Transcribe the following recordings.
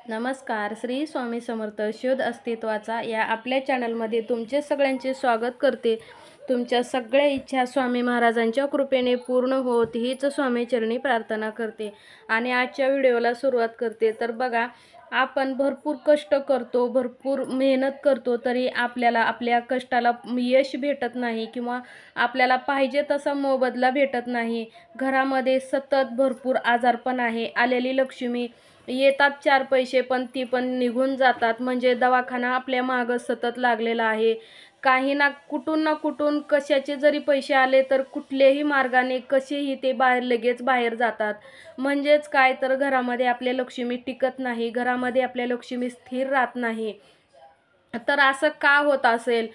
नमस्कार. श्री स्वामी समर्थ. शोध अस्तित्वाचा या आपल्या चॅनलमध्ये तुमचे सगळ्यांचे स्वागत करते. तुमच्या सगळ्या इच्छा स्वामी महाराजांच्या कृपेने पूर्ण होत हीच स्वामीचरणी प्रार्थना करते आणि आजच्या व्हिडिओला सुरुवात करते. तर बघा, आपण भरपूर कष्ट करतो, भरपूर मेहनत करतो, तरी आपल्याला आपल्या कष्टाला यश भेटत नाही किंवा आपल्याला पाहिजे तसा मोबदला भेटत नाही. घरामध्ये सतत भरपूर आजारपण आहे. आलेली लक्ष्मी येतात 4 पैसे, पण ती पण निघून जातात. म्हणजे दवाखाना आपल्या मागं सतत लागलेला आहे. काही ना कुठून कशाचे जरी पैसे आले तर कुठल्याही मार्गाने कसेही ते लगेच बाहेर जातात. म्हणजेच काय, तर घरामध्ये आपल्या लक्ष्मी टिकत नाही, घरामध्ये आपल्या लक्ष्मी स्थिर राहत नाही. तर असं का होत असेल?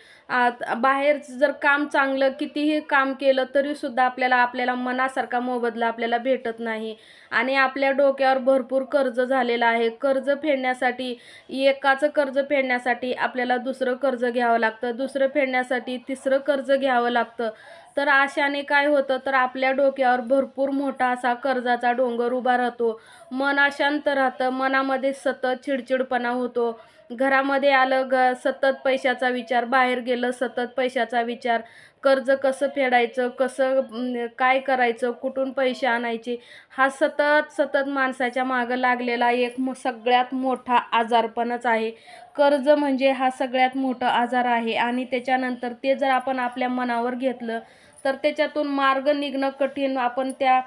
बाहेर जर काम चांगलं कितीही काम केलं तरीसुद्धा आपल्याला मनासारखा मोबदला आपल्याला भेटत नाही आणि आपल्या डोक्यावर भरपूर कर्ज झालेलं आहे. एकाचं कर्ज फेडण्यासाठी आपल्याला दुसरं कर्ज घ्यावं लागतं, दुसरं फेडण्यासाठी तिसरं कर्ज घ्यावं लागतं. तर अशाने काय होतं, तर आपल्या डोक्यावर भरपूर मोठा असा कर्जाचा डोंगर उभा राहतो. मन अशांत राहतं, मनामध्ये सतत चिडचिडपणा होतो. घरामध्ये आलं सतत पैशाचा विचार, बाहेर गेलं सतत पैशाचा विचार, कर्ज कसं फेडायचं, काय करायचं, कुठून पैसे आणायचे, हा सतत माणसाच्या मागं लागलेला एक सगळ्यात मोठा आजारपणच आहे. कर्ज म्हणजे हा सगळ्यात मोठा आजार आहे आणि त्याच्यानंतर ते जर आपण आपल्या मनावर घेतलं तर त्याच्यातून मार्ग निघणं कठीण. आपण त्या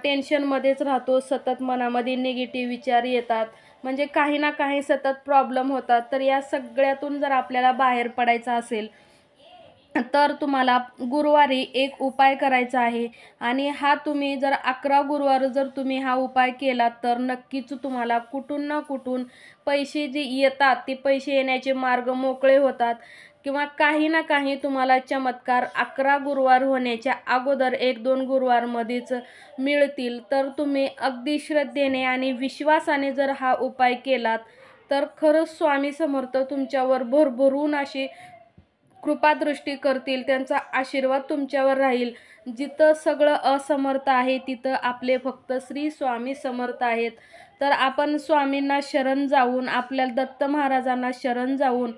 टेन्शनमध्येच राहतो, सतत मनामध्ये निगेटिव्ह विचार येतात, म्हणजे काही ना काही सतत प्रॉब्लेम होतात. तर या सगळ्यातून जर आपल्याला बाहेर पडायचं असेल तर तुम्हाला गुरुवारी एक उपाय करायचा आहे आणि हा तुम्ही जर 11 गुरुवार जर तुम्ही हा उपाय केला तर नक्कीच तुम्हाला कुठून ना कुठून पैसे जे येतात ते पैसे येण्याचे मार्ग मोकळे होतात किंवा काही ना काही तुम्हाला चमत्कार 11 गुरुवार होण्याच्या अगोदर 1-2 गुरुवारमध्येच मिळतील. तर तुम्ही अगदी श्रद्धेने आणि विश्वासाने जर हा उपाय केलात तर खरंच स्वामी समर्थ तुमच्यावर भरभरून अशी कृपादृष्टी करतील, त्यांचा आशीर्वाद तुमच्यावर राहील. जिथं सगळं असमर्थ आहे तिथं आपले फक्त श्री स्वामी समर्थ आहेत. तर आपण स्वामींना शरण जाऊन, आपल्या दत्त महाराजांना शरण जाऊन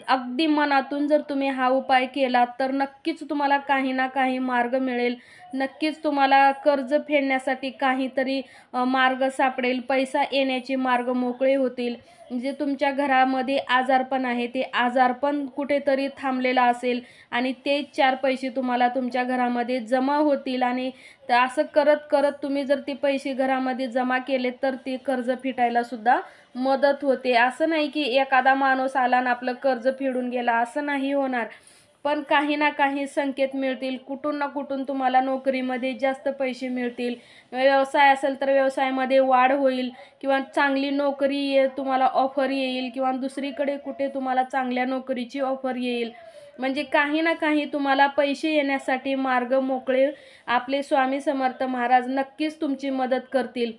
अगदी मनातून जर तुम्ही हा उपाय केला तर नक्कीच तुम्हाला काही ना काही मार्ग मिळेल. नक्कीच तुम्हाला कर्ज फेडण्यासाठी काहीतरी मार्ग सापडेल, पैसा येण्याचे मार्ग मोकळे होतील. जे तुमच्या घरामध्ये आजारपण आहे ते आजारपण कुठेतरी थांबलेलं असेल आणि ते 4 पैसे तुम्हाला तुमच्या घरामध्ये जमा होतील आणि असं करत करत तुम्ही जर ते पैसे घरामध्ये जमा केले तर ते कर्ज फिटायला सुद्धा मदत होते. असं नाही की एखादा माणूस आला आणि आपलं कर्ज फेडून गेला, असं नाही होणार. पण काही ना काही संकेत मिळतील, कुठून ना कुठून तुम्हाला नोकरीमध्ये जास्त पैसे मिळतील, व्यवसाय असेल तर व्यवसायामध्ये वाढ होईल किंवा चांगली नोकरी तुम्हाला ऑफर येईल किंवा दुसरीकडे कुठे तुम्हाला चांगल्या नोकरीची ऑफर येईल. म्हणजे काही ना काही तुम्हाला पैसे येण्यासाठी मार्ग मोकळे आपले स्वामी समर्थ महाराज नक्कीच तुमची मदत करतील.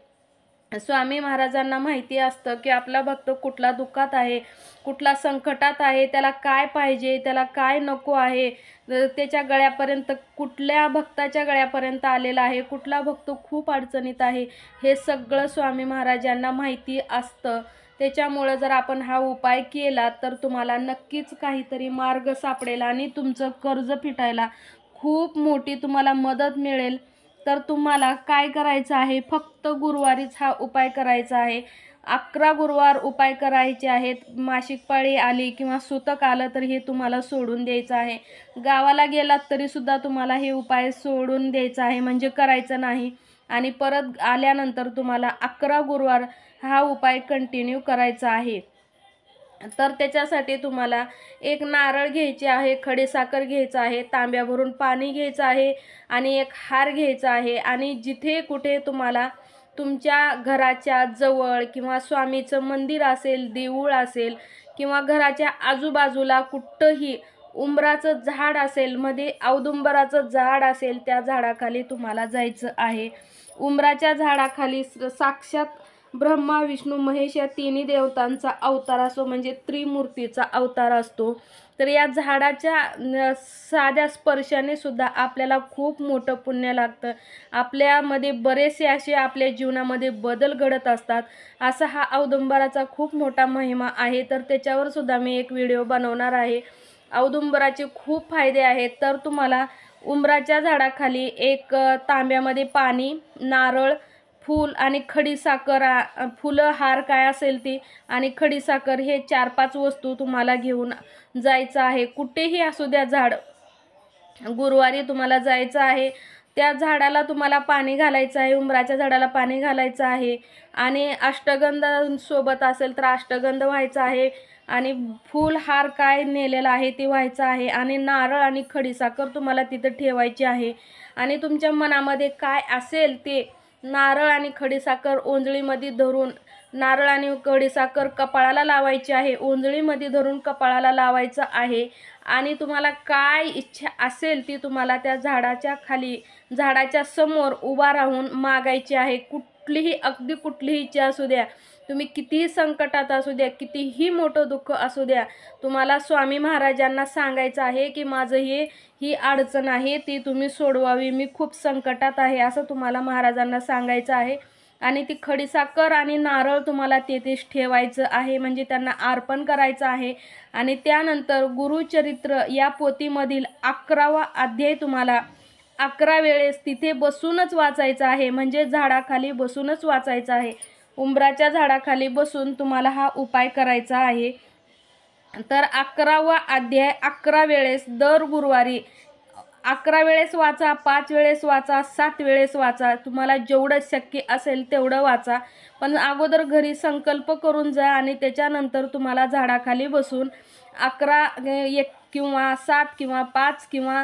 स्वामी महाराजांना माहिती असतं की आपला भक्त कुठला दुःखात आहे, कुठला संकटात आहे, त्याला काय पाहिजे, त्याला काय नको आहे, त्याच्या गळ्यापर्यंत कुठल्या भक्ताच्या गळ्यापर्यंत आलेला आहे, कुठला भक्त खूप अडचणीत आहे, हे सगळं स्वामी महाराजांना माहिती असतं. त्याच्यामुळं जर आपण हा उपाय केला तर तुम्हाला नक्कीच काहीतरी मार्ग सापडेल आणि तुमचं कर्ज फिटायला खूप मोठी तुम्हाला मदत मिळेल. तर तुम्हाला काय करायचं आहे, फक्त गुरुवारीच हा उपाय करायचा आहे. 11 गुरुवार उपाय करायचे आहेत. मासिक पाळी आली किंवा सुतक आलं तर हे तुम्हाला सोडून द्यायचं आहे. गावाला गेलात तरीसुद्धा तुम्हाला हे उपाय सोडून द्यायचा आहे, म्हणजे करायचं नाही आणि परत आल्यानंतर तुम्हाला 11 गुरुवार हा उपाय कंटिन्यू करायचा आहे. तर त्याच्यासाठी तुम्हाला एक नारळ घ्यायचे आहे, खडीसाखर घ्यायचं आहे, तांब्या भरून पाणी घ्यायचं आहे आणि एक हार घ्यायचा आहे आणि जिथे कुठे तुम्हाला तुमच्या घराच्या जवळ किंवा स्वामीचं मंदिर असेल, देऊळ असेल किंवा घराच्या आजूबाजूला कुठंही उंबराचं झाड असेल, मध्ये औदुंबराचं झाड असेल, त्या झाडाखाली तुम्हाला जायचं आहे. उंबराच्या झाडाखाली साक्षात ब्रह्मा विष्णू महेश या तिन्ही देवतांचा अवतार असतो, म्हणजे त्रिमूर्तीचा अवतार असतो। तर या झाडाच्या साध्या स्पर्शाने सुद्धा आपल्याला खूप मोठं पुण्य लागतं। आपल्यामध्ये बरेचसे असे आपल्या जीवनामध्ये बदल घडत असतात। असा हा औदुंबराचा खूप मोठा महिमा आहे, तर त्याच्यावर सुद्धा मी एक व्हिडिओ बनवणार आहे। औदुंबराचे खूप फायदे आहेत। तर तुम्हाला उंबराच्या झाडाखाली एक तांब्यामध्ये पाणी, नारळ, फूल आणि खडीसाखर, फुलं, हार काय असेल ती आणि खडीसाखर हे 4-5 वस्तू तुम्हाला घेऊन जायचं आहे। कुठेही असू द्या झाड, गुरुवारी तुम्हाला जायचं आहे। त्या झाडाला तुम्हाला पाणी घालायचं आहे, उंबराच्या झाडाला पाणी घालायचं आहे आणि अष्टगंध सोबत असेल तर अष्टगंध व्हायचा आहे आणि फूल हार काय नेलेला आहे ते व्हायचं आहे आणि नारळ आणि खडीसाखर तुम्हाला तिथं ठेवायची आहे आणि तुमच्या मनामध्ये काय असेल ते नारळ आणि खडीसाखर ओंजळीमध्ये धरून, नारळ आणि खडीसाखर कपाळाला लावायची आहे, ओंजळीमध्ये धरून कपाळाला लावायचं आहे आणि तुम्हाला काय इच्छा असेल ती तुम्हाला त्या झाडाच्या खाली, झाडाच्या समोर उभा राहून मागायची आहे। कुठलीही, अगदी कुठलीही इच्छा असू द्या, तुम्ही कितीही संकटात असू द्या, कितीही मोठं दुःख असू द्या, तुम्हाला स्वामी महाराजांना सांगायचं आहे की माझं ही अडचण आहे ती तुम्ही सोडवावी, मी खूप संकटात आहे, असं तुम्हाला महाराजांना सांगायचं आहे। आणि ती खडीसाखर आणि नारळ तुम्हाला तेथेच ठेवायचं आहे, म्हणजे त्यांना अर्पण करायचं आहे। आणि त्यानंतर गुरुचरित्र या पोथीमधील 11वा अध्याय तुम्हाला 11 वेळेस तिथे बसूनच वाचायचा आहे, म्हणजे झाडाखाली बसूनच वाचायचा आहे। उंबराच्या झाडाखाली बसून तुम्हाला हा उपाय करायचा आहे। तर 11वा अध्याय 11 वेळेस दर गुरुवारी 11 वेळेस वाचा, 5 वेळेस वाचा, 7 वेळेस वाचा, तुम्हाला जेवढं शक्य असेल तेवढं वाचा। पण अगोदर घरी संकल्प करून जा आणि त्याच्यानंतर तुम्हाला झाडाखाली बसून 11, 1 किंवा 7 किंवा 5 किंवा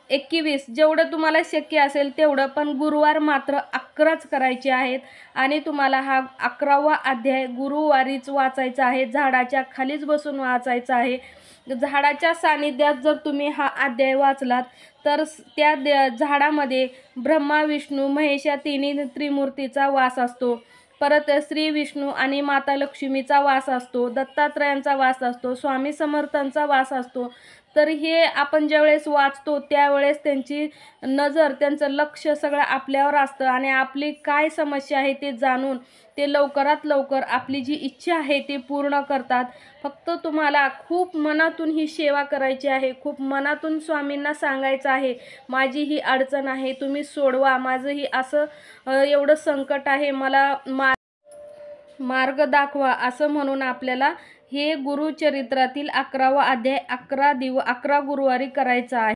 21 जेवढं तुम्हाला शक्य असेल तेवढं, पण गुरुवार मात्र 11च करायचे आहेत आणि तुम्हाला हा 11वा अध्याय गुरुवारीच वाचायचा आहे, झाडाच्या खालीच बसून वाचायचा आहे। झाडाच्या सानिध्यात जर तुम्ही हा अध्याय वाचलात तर त्या झाडामध्ये ब्रह्मा विष्णू महेश या तिन्ही त्रिमूर्तीचा वास असतो। परत श्री विष्णू आणि माता लक्ष्मीचा वास असतो, दत्तात्रयांचा वास असतो, स्वामी समर्थांचा वास असतो। तर हे आपण ज्यावेळेस वाचतो त्यावेळेस त्यांची नजर, त्यांचं लक्ष सगळं आपल्यावर असतं आणि आपली काय समस्या आहे ते जाणून ते लवकरात लवकर आपली जी इच्छा आहे ती पूर्ण करतात। फक्त तुम्हाला खूप मनातून ही सेवा करायची आहे, खूप मनातून स्वामींना सांगायचं आहे माझी ही अडचण आहे, तुम्ही सोडवा, माझं ही असं एवढं संकट आहे, मला मार्ग दाखवा, असं म्हणून आपल्याला हे गुरुचरित्रातील 11वा अध्याय 11 गुरुवारी करायचा आहे।